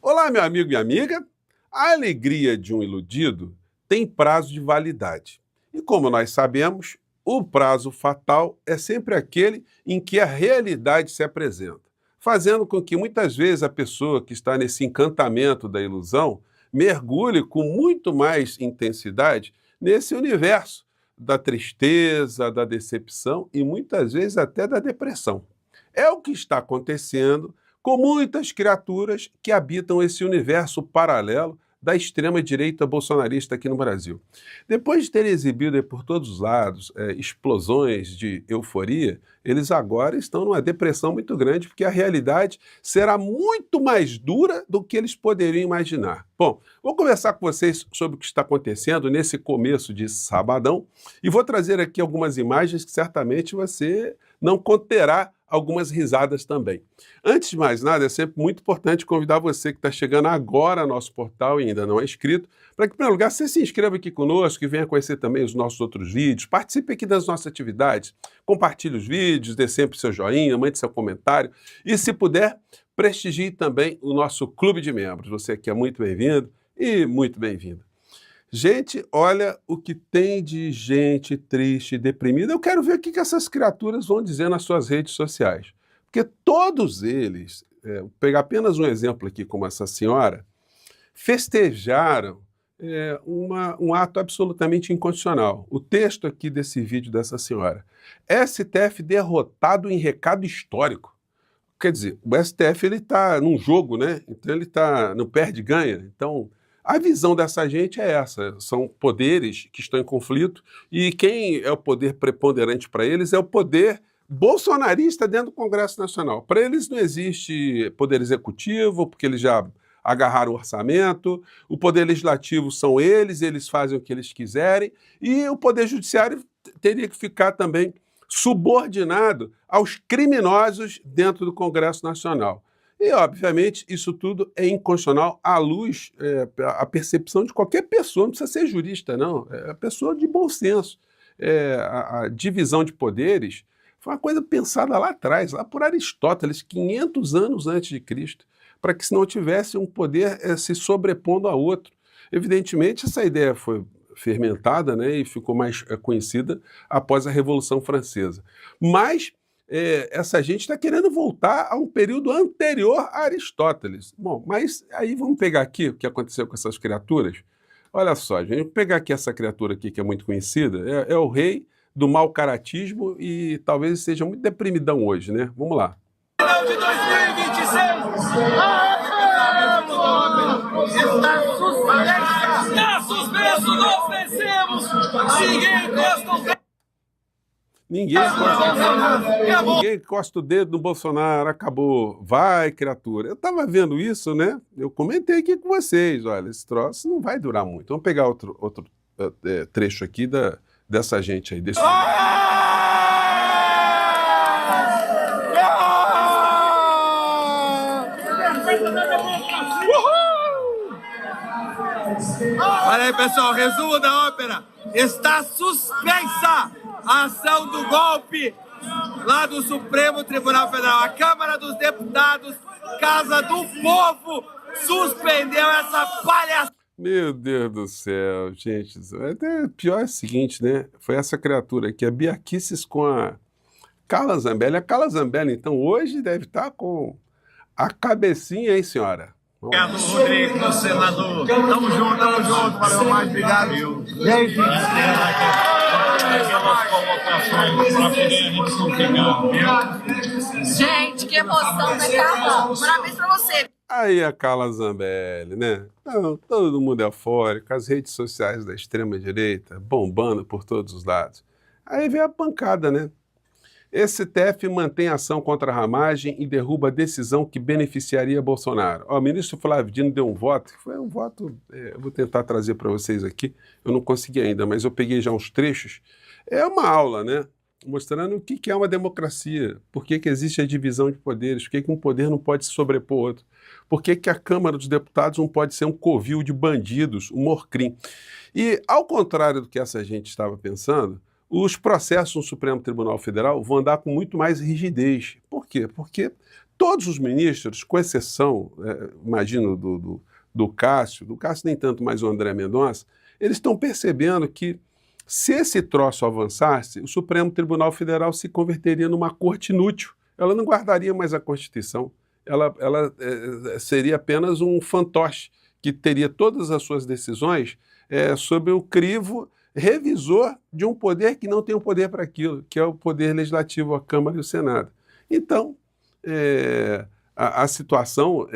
Olá, meu amigo e amiga. A alegria de um iludido tem prazo de validade. E como nós sabemos, o prazo fatal é sempre aquele em que a realidade se apresenta, fazendo com que muitas vezes a pessoa que está nesse encantamento da ilusão mergulhe com muito mais intensidade nesse universo da tristeza, da decepção e muitas vezes até da depressão. É o que está acontecendo com muitas criaturas que habitam esse universo paralelo da extrema-direita bolsonarista aqui no Brasil. Depois de terem exibido por todos os lados explosões de euforia, eles agora estão numa depressão muito grande, porque a realidade será muito mais dura do que eles poderiam imaginar. Bom, vou conversar com vocês sobre o que está acontecendo nesse começo de sabadão e vou trazer aqui algumas imagens que certamente você não conterá algumas risadas também. Antes de mais nada, é sempre muito importante convidar você que está chegando agora ao nosso portal e ainda não é inscrito, para que, em primeiro lugar, você se inscreva aqui conosco e venha conhecer também os nossos outros vídeos, participe aqui das nossas atividades, compartilhe os vídeos, dê sempre seu joinha, mande seu comentário e, se puder, prestigie também o nosso clube de membros. Você aqui é muito bem-vindo e muito bem-vinda. Gente, olha o que tem de gente triste e deprimida. Eu quero ver o que essas criaturas vão dizer nas suas redes sociais. Porque todos eles, vou pegar apenas um exemplo aqui, como essa senhora, festejaram um ato absolutamente inconstitucional. O texto aqui desse vídeo dessa senhora. STF derrotado em recado histórico. Quer dizer, o STF está num jogo, né? Então ele está no perde-ganha. Então, a visão dessa gente é essa, são poderes que estão em conflito e quem é o poder preponderante para eles é o poder bolsonarista dentro do Congresso Nacional. Para eles não existe poder executivo, porque eles já agarraram o orçamento, o poder legislativo são eles fazem o que eles quiserem e o poder judiciário teria que ficar também subordinado aos criminosos dentro do Congresso Nacional. E, obviamente, isso tudo é inconstitucional à luz, à percepção de qualquer pessoa, não precisa ser jurista, não, é a pessoa de bom senso. A divisão de poderes foi uma coisa pensada lá atrás, lá por Aristóteles, 500 anos antes de Cristo, para que se não tivesse um poder se sobrepondo a outro. Evidentemente, essa ideia foi fermentada, né, e ficou mais conhecida após a Revolução Francesa. Mas essa gente está querendo voltar a um período anterior a Aristóteles. Bom, mas aí vamos pegar aqui o que aconteceu com essas criaturas. Olha só, gente, vamos pegar aqui essa criatura aqui que é muito conhecida, é o rei do mau caratismo e talvez seja muito deprimidão hoje, né? Vamos lá. De 2026, está suspenso, nós vencemos, ninguém encosta o dedo. Ninguém encosta o dedo no Bolsonaro, acabou. Vai, criatura. Eu estava vendo isso, né? Eu comentei aqui com vocês, olha, esse troço não vai durar muito. Vamos pegar outro trecho aqui dessa gente aí. Desse... Olha aí, pessoal, resumo da ópera. Está suspensa a ação do golpe lá do Supremo Tribunal Federal. A Câmara dos Deputados, Casa do Povo, suspendeu essa palhaçada. Meu Deus do céu, gente. Até pior é o seguinte, né? Foi essa criatura aqui, a Bia Kicis com a Carla Zambelli. A Carla Zambelli, então, hoje deve estar com a cabecinha, hein, senhora? Obrigado, Rodrigo, senador. Tamo junto, valeu mais, obrigado. E aí, gente? Gente, que emoção, né, Carla? Parabéns pra você. Aí a Carla Zambelli, né? Não, todo mundo é eufórico, as redes sociais da extrema-direita bombando por todos os lados. Aí vem a pancada, né? STF mantém ação contra a ramagem e derruba a decisão que beneficiaria Bolsonaro. O ministro Flávio Dino deu um voto, que foi um voto, eu vou tentar trazer para vocês aqui, eu não consegui ainda, mas eu peguei já uns trechos. É uma aula, né? Mostrando o que é uma democracia, por que existe a divisão de poderes, por que um poder não pode se sobrepor ao outro, por que a Câmara dos Deputados não pode ser um covil de bandidos, um morcrim. E, ao contrário do que essa gente estava pensando, os processos no Supremo Tribunal Federal vão andar com muito mais rigidez. Por quê? Porque Todos os ministros, com exceção, imagino, do Cássio nem tanto, mas o André Mendonça, eles estão percebendo que, se esse troço avançasse, o Supremo Tribunal Federal se converteria numa corte inútil. Ela não guardaria mais a Constituição. Ela seria apenas um fantoche que teria todas as suas decisões sob o crivo revisor de um poder que não tem o poder para aquilo, que é o poder legislativo, a Câmara e o Senado. Então, a situação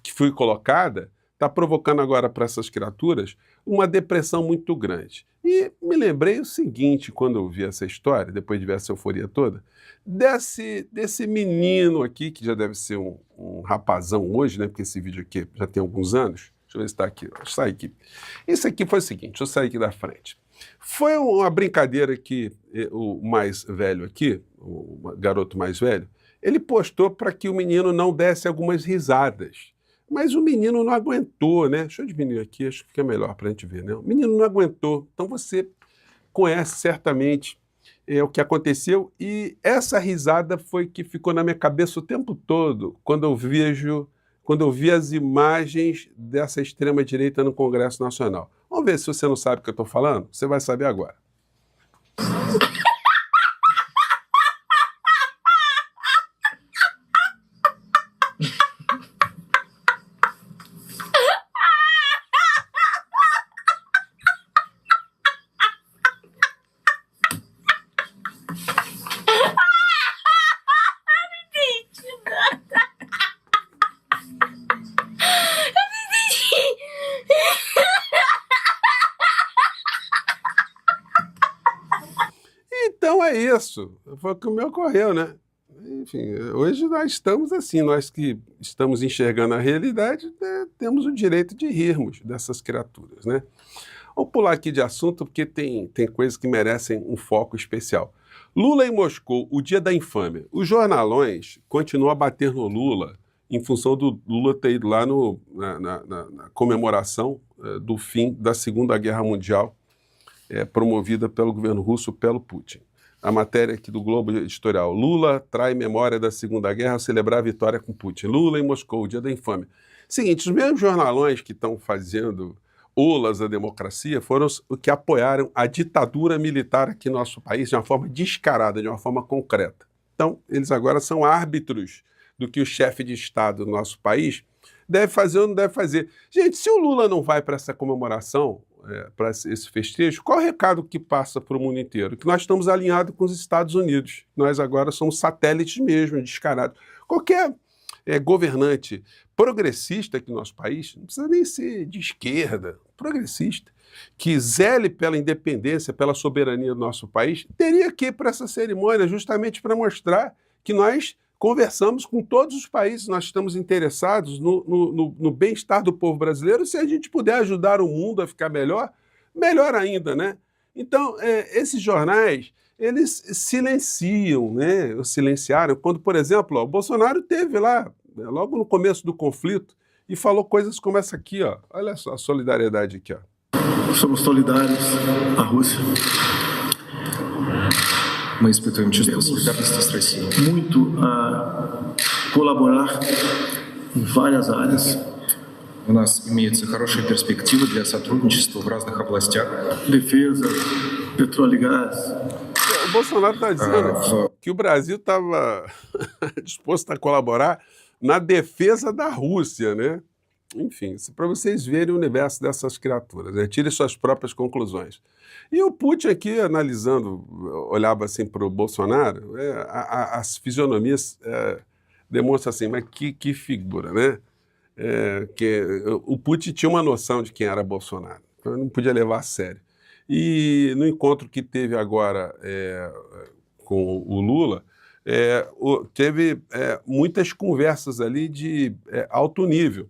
que foi colocada está provocando agora para essas criaturas uma depressão muito grande. E me lembrei o seguinte, quando eu vi essa história, depois de ver essa euforia toda, desse menino aqui, que já deve ser um rapazão hoje, né? Porque esse vídeo aqui já tem alguns anos. Deixa eu ver se está aqui. Sai aqui. Isso aqui foi o seguinte, deixa eu sair aqui da frente. Foi uma brincadeira que o mais velho aqui, o garoto mais velho, ele postou para que o menino não desse algumas risadas. Mas o menino não aguentou, né? Deixa eu diminuir aqui, acho que fica melhor para a gente ver, né? O menino não aguentou. Então você conhece certamente o que aconteceu. E essa risada foi que ficou na minha cabeça o tempo todo, quando eu vi as imagens dessa extrema-direita no Congresso Nacional. Vamos ver se você não sabe o que eu estou falando. Você vai saber agora. Então é isso, foi o que me ocorreu, né? Enfim, hoje nós estamos assim, nós que estamos enxergando a realidade, temos o direito de rirmos dessas criaturas, né? Vamos pular aqui de assunto, porque tem coisas que merecem um foco especial. Lula em Moscou, o dia da infâmia. Os jornalões continuam a bater no Lula, em função do Lula ter ido lá na comemoração do fim da Segunda Guerra Mundial, promovida pelo governo russo, pelo Putin. A matéria aqui do Globo Editorial: Lula trai memória da Segunda Guerra ao celebrar a vitória com Putin. Lula em Moscou, o dia da infâmia. Seguinte, os mesmos jornalões que estão fazendo olas à democracia foram os que apoiaram a ditadura militar aqui no nosso país de uma forma descarada, de uma forma concreta. Então, eles agora são árbitros do que o chefe de Estado do nosso país deve fazer ou não deve fazer. Gente, se o Lula não vai para essa comemoração, para esse festejo, qual é o recado que passa para o mundo inteiro? Que nós estamos alinhados com os Estados Unidos. Nós agora somos satélites mesmo, descarados. Qualquer governante progressista aqui no nosso país, não precisa nem ser de esquerda, progressista, que zele pela independência, pela soberania do nosso país, teria que ir para essa cerimônia justamente para mostrar que nós conversamos com todos os países, nós estamos interessados no bem-estar do povo brasileiro. Se a gente puder ajudar o mundo a ficar melhor, melhor ainda, né? Então, esses jornais, eles silenciam, né? Silenciaram. Quando, por exemplo, o Bolsonaro teve lá, logo no começo do conflito, e falou coisas como essa aqui, ó. Olha só a solidariedade aqui, ó. Somos solidários à Rússia. Мы испытываем чувство солидарности с Россией. Muito a colaborar em várias áreas. У нас имеются хорошие перспективы для сотрудничества в разных областях. Defesa, petróleo e gás. O Bolsonaro está dizendo que o Brasil estava disposto a colaborar na defesa da Rússia, né? Enfim, para vocês verem o universo dessas criaturas, né? Tire suas próprias conclusões. E o Putin aqui, analisando, olhava assim para o Bolsonaro, as fisionomias demonstram assim, mas que figura, né? O Putin tinha uma noção de quem era Bolsonaro, então não podia levar a sério. E no encontro que teve agora com o Lula, teve muitas conversas ali de alto nível,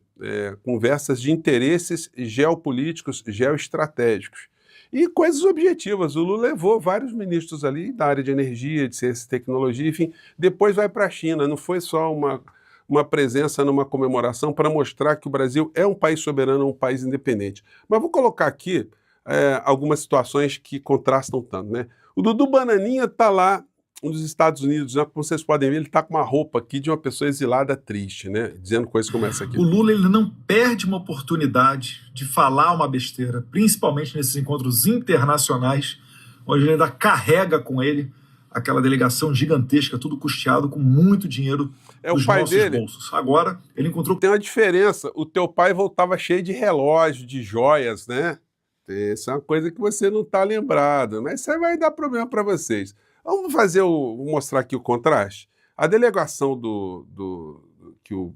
conversas de interesses geopolíticos, geoestratégicos. E coisas objetivas. O Lula levou vários ministros ali da área de energia, de ciência e tecnologia, enfim, depois vai para a China. Não foi só uma presença numa comemoração para mostrar que o Brasil é um país soberano, um país independente. Mas vou colocar aqui algumas situações que contrastam tanto, né? O Dudu Bananinha está lá dos Estados Unidos, né? Como vocês podem ver, ele está com uma roupa aqui de uma pessoa exilada triste, né? Dizendo coisas como essa aqui. O Lula, ele não perde uma oportunidade de falar uma besteira, principalmente nesses encontros internacionais, onde ele ainda carrega com ele aquela delegação gigantesca, tudo custeado com muito dinheiro dos nossos bolsos. Agora, ele encontrou... Tem uma diferença, o teu pai voltava cheio de relógio, de joias, né? Essa é uma coisa que você não está lembrado, mas isso aí vai dar problema para vocês. Vamos vou mostrar aqui o contraste. A delegação que o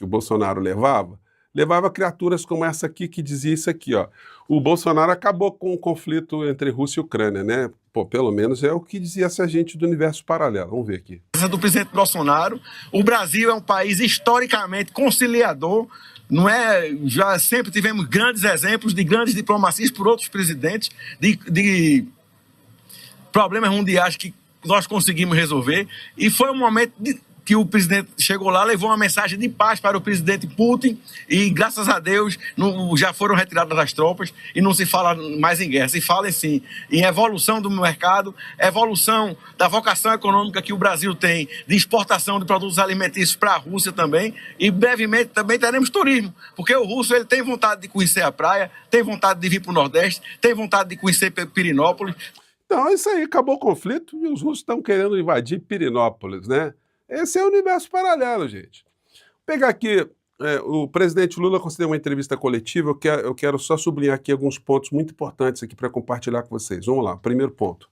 Bolsonaro levava criaturas como essa aqui, que dizia isso aqui, ó. O Bolsonaro acabou com o conflito entre Rússia e Ucrânia, né? Pô, pelo menos é o que dizia essa gente do universo paralelo. Vamos ver aqui. Do presidente Bolsonaro, o Brasil é um país historicamente conciliador, não é? Já sempre tivemos grandes exemplos de grandes diplomacias por outros presidentes, de problemas mundiais que nós conseguimos resolver, e foi um momento que o presidente chegou lá, levou uma mensagem de paz para o presidente Putin, e graças a Deus já foram retiradas as tropas e não se fala mais em guerra, se fala sim em evolução do mercado, evolução da vocação econômica que o Brasil tem de exportação de produtos alimentícios para a Rússia também, e brevemente também teremos turismo, porque o russo ele tem vontade de conhecer a praia, tem vontade de vir para o Nordeste, tem vontade de conhecer Pirinópolis. Então, isso aí, acabou o conflito e os russos estão querendo invadir Pirinópolis, né? Esse é o universo paralelo, gente. Vou pegar aqui, o presidente Lula concedeu uma entrevista coletiva, eu quero só sublinhar aqui alguns pontos muito importantes aqui para compartilhar com vocês. Vamos lá, primeiro ponto.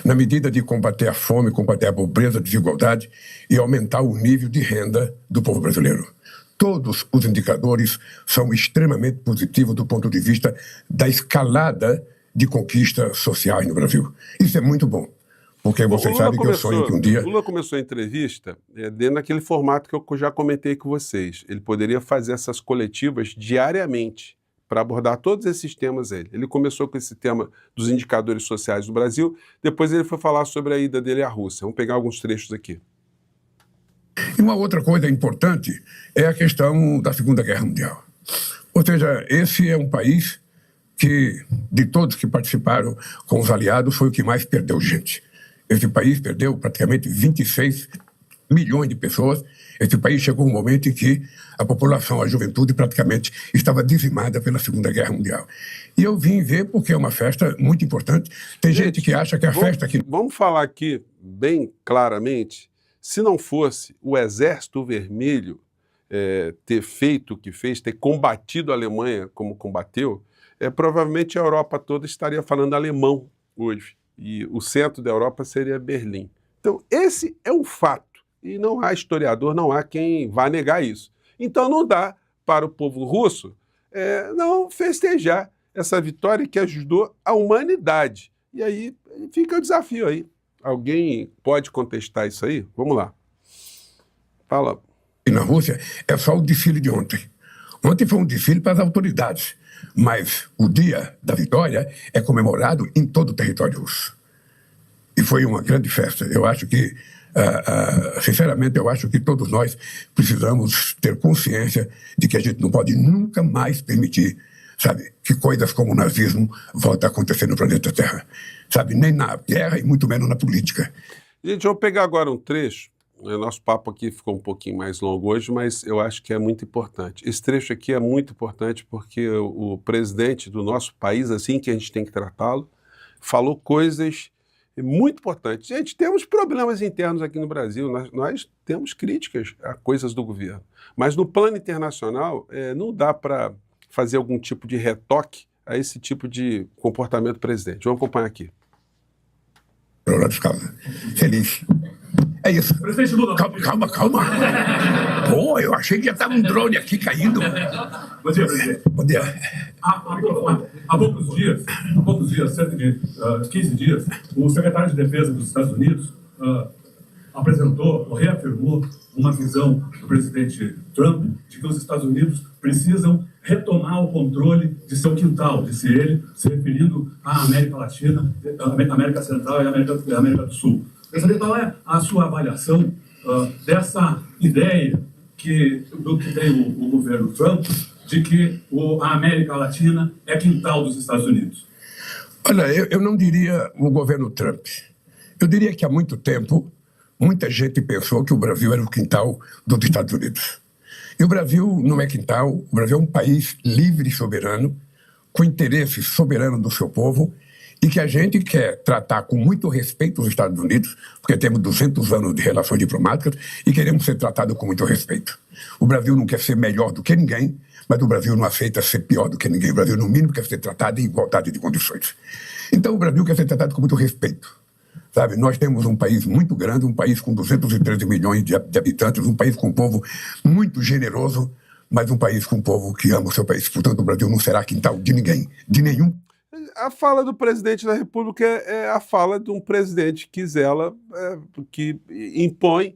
Na medida de combater a fome, combater a pobreza, a desigualdade e aumentar o nível de renda do povo brasileiro. Todos os indicadores são extremamente positivos do ponto de vista da escalada de conquistas sociais no Brasil. Isso é muito bom, porque vocês sabem que eu sonho que um dia... Lula começou a entrevista dentro daquele formato que eu já comentei com vocês. Ele poderia fazer essas coletivas diariamente para abordar todos esses temas. Ele começou com esse tema dos indicadores sociais do Brasil, depois ele foi falar sobre a ida dele à Rússia. Vamos pegar alguns trechos aqui. E uma outra coisa importante é a questão da Segunda Guerra Mundial. Ou seja, esse é um país que, de todos que participaram com os aliados, foi o que mais perdeu gente. Esse país perdeu praticamente 26 milhões de pessoas. Esse país chegou um momento em que a população, a juventude, praticamente estava dizimada pela Segunda Guerra Mundial. E eu vim ver porque é uma festa muito importante. Tem gente que acha que a festa... Vamos falar aqui bem claramente, se não fosse o Exército Vermelho ter feito o que fez, ter combatido a Alemanha como combateu, provavelmente a Europa toda estaria falando alemão hoje. E o centro da Europa seria Berlim. Então, esse é um fato. E não há historiador, não há quem vá negar isso. Então, não dá para o povo russo não festejar essa vitória que ajudou a humanidade. E aí fica o desafio aí. Alguém pode contestar isso aí? Vamos lá. Fala. E na Rússia é só o desfile de ontem. Ontem foi um desfile para as autoridades. Mas o dia da vitória é comemorado em todo o território russo. E foi uma grande festa. Eu acho que, sinceramente, eu acho que todos nós precisamos ter consciência de que a gente não pode nunca mais permitir, sabe, que coisas como o nazismo voltem a acontecer no planeta Terra. Sabe, nem na guerra e muito menos na política. Gente, eu vou pegar agora um trecho. Nosso papo aqui ficou um pouquinho mais longo hoje, mas eu acho que é muito importante. Esse trecho aqui é muito importante porque o presidente do nosso país, assim que a gente tem que tratá-lo, falou coisas muito importantes. Gente, temos problemas internos aqui no Brasil, nós temos críticas a coisas do governo, mas no plano internacional não dá para fazer algum tipo de retoque a esse tipo de comportamento do presidente. Vamos acompanhar aqui. Feliz. É isso. Presidente Lula. Calma. Pô, eu achei que já estava um drone aqui caindo. Bom dia, presidente. Bom dia. Há poucos dias, cerca de 15 dias, o secretário de Defesa dos Estados Unidos apresentou, ou reafirmou, uma visão do presidente Trump de que os Estados Unidos precisam retomar o controle de seu quintal, disse ele, se referindo à América Latina, América Central e América do Sul. Presidente, qual é a sua avaliação dessa ideia do que tem o governo Trump de que a América Latina é quintal dos Estados Unidos? Olha, eu não diria o governo Trump. Eu diria que há muito tempo, muita gente pensou que o Brasil era o quintal dos Estados Unidos. E o Brasil não é quintal, o Brasil é um país livre e soberano, com interesse soberano do seu povo, e que a gente quer tratar com muito respeito os Estados Unidos, porque temos 200 anos de relações diplomáticas e queremos ser tratados com muito respeito. O Brasil não quer ser melhor do que ninguém, mas o Brasil não aceita ser pior do que ninguém. O Brasil, no mínimo, quer ser tratado em igualdade de condições. Então, o Brasil quer ser tratado com muito respeito. Sabe? Nós temos um país muito grande, um país com 213 milhões de habitantes, um país com um povo muito generoso, mas um país com um povo que ama o seu país. Portanto, o Brasil não será quintal de ninguém, de nenhum. A fala do presidente da República é a fala de um presidente que zela, que impõe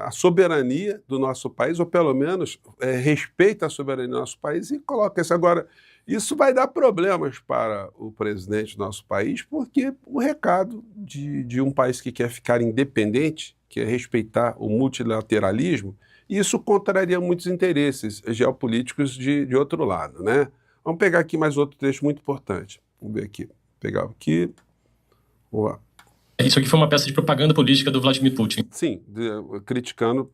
a soberania do nosso país, ou pelo menos respeita a soberania do nosso país e coloca isso. Agora, isso vai dar problemas para o presidente do nosso país, porque o recado de um país que quer ficar independente, que é respeitar o multilateralismo, isso contraria muitos interesses geopolíticos de outro lado, né? Vamos pegar aqui mais outro trecho muito importante. Vamos ver aqui. Pegar aqui. Boa. Isso aqui foi uma peça de propaganda política do Vladimir Putin. Sim, criticando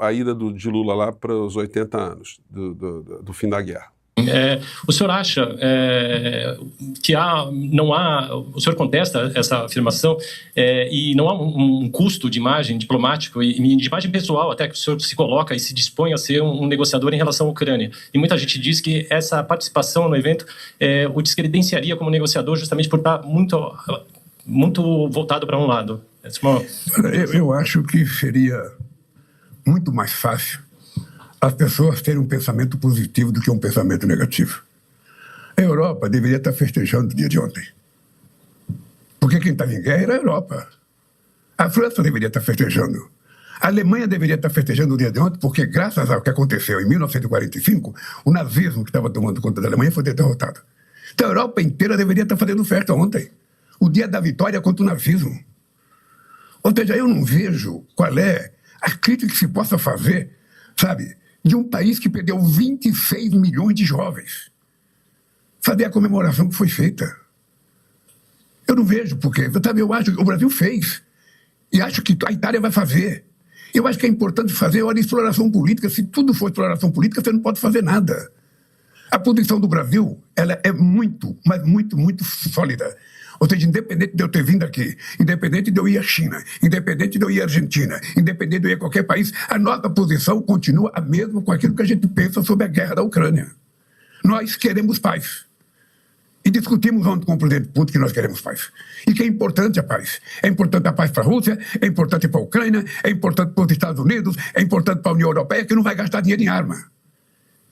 a ida de Lula lá para os 80 anos do fim da guerra. O senhor acha que não há... O senhor contesta essa afirmação e não há um custo de imagem diplomático e de imagem pessoal até que o senhor se coloca e se dispõe a ser um negociador em relação à Ucrânia. E muita gente diz que essa participação no evento o descredenciaria como negociador justamente por estar muito voltado para um lado. Eu acho que seria muito mais fácil as pessoas terem um pensamento positivo do que um pensamento negativo. A Europa deveria estar festejando o dia de ontem. Porque quem estava em guerra era a Europa. A França deveria estar festejando. A Alemanha deveria estar festejando o dia de ontem, porque graças ao que aconteceu em 1945, o nazismo que estava tomando conta da Alemanha foi derrotado. Então a Europa inteira deveria estar fazendo festa ontem. O dia da vitória contra o nazismo. Ou seja, eu não vejo qual é a crítica que se possa fazer, sabe, de um país que perdeu 26 milhões de jovens. Sabe a comemoração que foi feita? Eu não vejo porque, sabe, eu acho que o Brasil fez. E acho que a Itália vai fazer. Eu acho que é importante fazer, olha, exploração política. Se tudo for exploração política, você não pode fazer nada. A posição do Brasil, ela é muito, mas muito, muito sólida. Ou seja, independente de eu ter vindo aqui, independente de eu ir à China, independente de eu ir à Argentina, independente de eu ir a qualquer país, a nossa posição continua a mesma com aquilo que a gente pensa sobre a guerra da Ucrânia. Nós queremos paz. E discutimos ontem com o presidente Putin que nós queremos paz. E que é importante a paz. É importante a paz para a Rússia, é importante para a Ucrânia, é importante para os Estados Unidos, é importante para a União Europeia, que não vai gastar dinheiro em arma.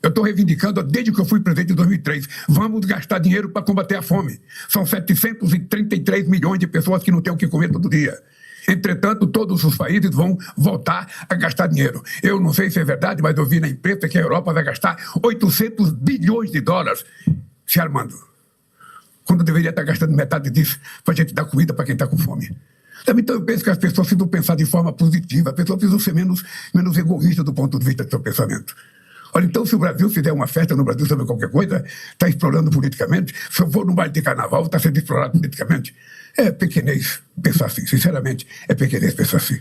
Eu estou reivindicando desde que eu fui presidente em 2003. Vamos gastar dinheiro para combater a fome. São 733 milhões de pessoas que não têm o que comer todo dia. Entretanto, todos os países vão voltar a gastar dinheiro. Eu não sei se é verdade, mas eu vi na imprensa que a Europa vai gastar 800 bilhões de dólares se armando. Quando deveria estar gastando metade disso para a gente dar comida para quem está com fome. Então eu penso que as pessoas precisam pensar de forma positiva. As pessoas precisam ser menos egoístas do ponto de vista do seu pensamento. Olha, então, se o Brasil fizer uma festa no Brasil sobre qualquer coisa, está explorando politicamente. Se eu for num baile de carnaval, está sendo explorado politicamente. É pequenez pensar assim, sinceramente, é pequenez pensar assim.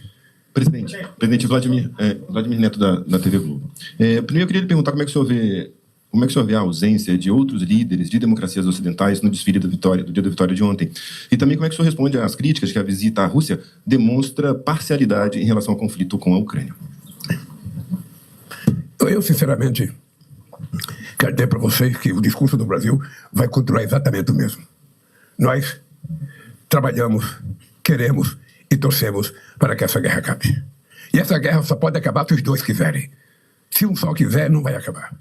Presidente Vladimir Neto da TV Globo. Primeiro eu queria lhe perguntar como é que o senhor vê a ausência de outros líderes de democracias ocidentais no desfile do dia da vitória de ontem. E também como é que o senhor responde às críticas que a visita à Rússia demonstra parcialidade em relação ao conflito com a Ucrânia. Eu, sinceramente, quero dizer para vocês que o discurso do Brasil vai continuar exatamente o mesmo. Nós trabalhamos, queremos e torcemos para que essa guerra acabe. E essa guerra só pode acabar se os dois quiserem. Se um só quiser, não vai acabar.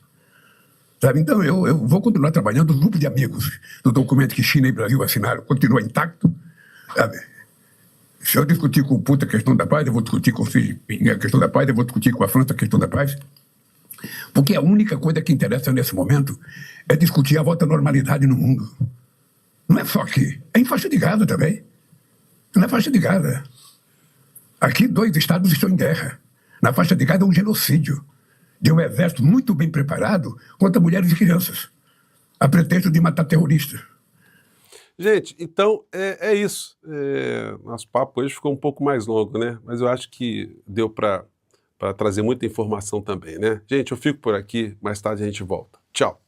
Sabe? Então, eu vou continuar trabalhando. O grupo de amigos do documento que China e Brasil assinaram continua intacto. Sabe? Se eu discutir com o Putin a questão da paz, eu vou discutir com o Xi Jinping a questão da paz, eu vou discutir com a França a questão da paz. Porque a única coisa que interessa nesse momento é discutir a volta à normalidade no mundo. Não é só aqui, é em faixa de Gaza também. Na faixa de Gaza. Aqui 2 estados estão em guerra. Na faixa de Gaza é um genocídio de um exército muito bem preparado contra mulheres e crianças, a pretexto de matar terroristas. Gente, então é isso. Nosso papo hoje ficou um pouco mais longo, né? Mas eu acho que deu para trazer muita informação também, né? Gente, eu fico por aqui, mais tarde a gente volta. Tchau!